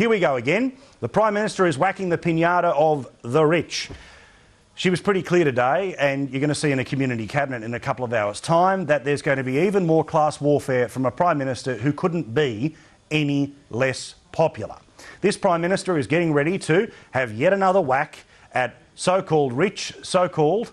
Here we go again. The Prime Minister is whacking the piñata of the rich. She was pretty clear today, and you're going to see in a community cabinet in a couple of hours' time, that there's going to be even more class warfare from a Prime Minister who couldn't be any less popular. This Prime Minister is getting ready to have yet another whack at so-called rich, so-called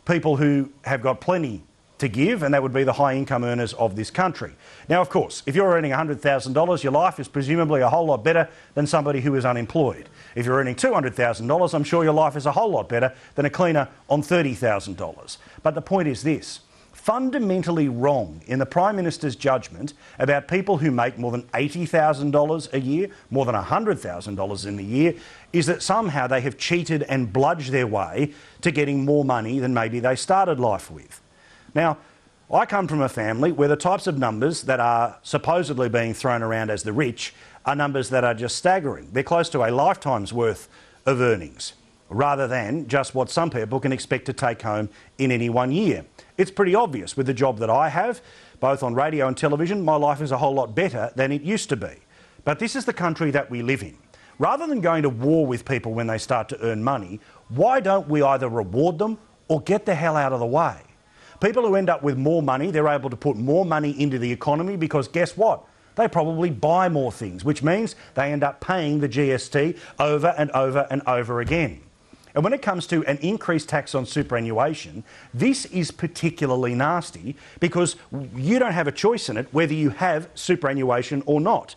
people who have got plenty to give, and that would be the high income earners of this country. Now, of course, if you're earning $100,000, your life is presumably a whole lot better than somebody who is unemployed. If you're earning $200,000, I'm sure your life is a whole lot better than a cleaner on $30,000. But the point is this: fundamentally wrong in the Prime Minister's judgment about people who make more than $80,000 a year, more than $100,000 in the year, is that somehow they have cheated and bludged their way to getting more money than maybe they started life with. Now, I come from a family where the types of numbers that are supposedly being thrown around as the rich are numbers that are just staggering. They're close to a lifetime's worth of earnings, rather than just what some people can expect to take home in any one year. It's pretty obvious with the job that I have, both on radio and television, my life is a whole lot better than it used to be. But this is the country that we live in. Rather than going to war with people when they start to earn money, why don't we either reward them or get the hell out of the way? People who end up with more money, they're able to put more money into the economy because guess what? They probably buy more things, which means they end up paying the GST over and over and over again. And when it comes to an increased tax on superannuation, this is particularly nasty because you don't have a choice in it whether you have superannuation or not.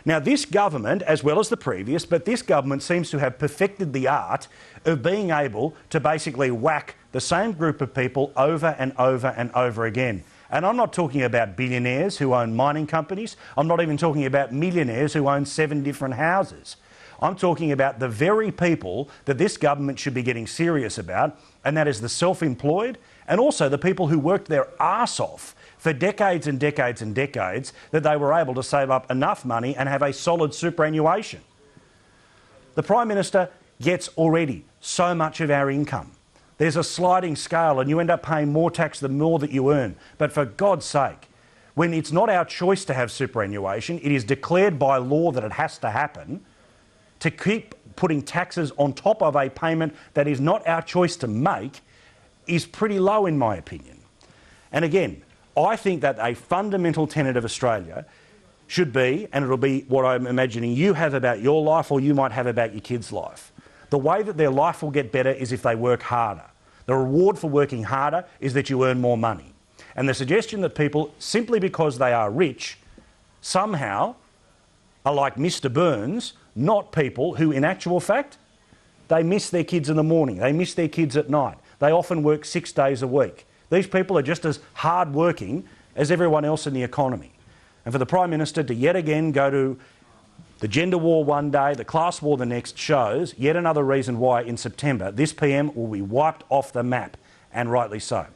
Now, this government, as well as the previous, but this government seems to have perfected the art of being able to basically whack the same group of people over and over and over again. And I'm not talking about billionaires who own mining companies. I'm not even talking about millionaires who own 7 different houses. I'm talking about the very people that this government should be getting serious about, and that is the self-employed and also the people who worked their arse off for decades and decades and decades that they were able to save up enough money and have a solid superannuation. The Prime Minister gets already so much of our income. There's a sliding scale and you end up paying more tax the more that you earn. But for God's sake, when it's not our choice to have superannuation, it is declared by law that it has to happen, to keep putting taxes on top of a payment that is not our choice to make is pretty low in my opinion. And again, I think that a fundamental tenet of Australia should be, and it'll be what I'm imagining you have about your life or you might have about your kids' life. The way that their life will get better is if they work harder. The reward for working harder is that you earn more money. And the suggestion that people, simply because they are rich, somehow are like Mr. Burns, not people who, in actual fact, they miss their kids in the morning, they miss their kids at night. They often work 6 days a week. These people are just as hard working as everyone else in the economy. And for the Prime Minister to yet again go to the gender war one day, the class war the next, shows yet another reason why in September this PM will be wiped off the map, and rightly so.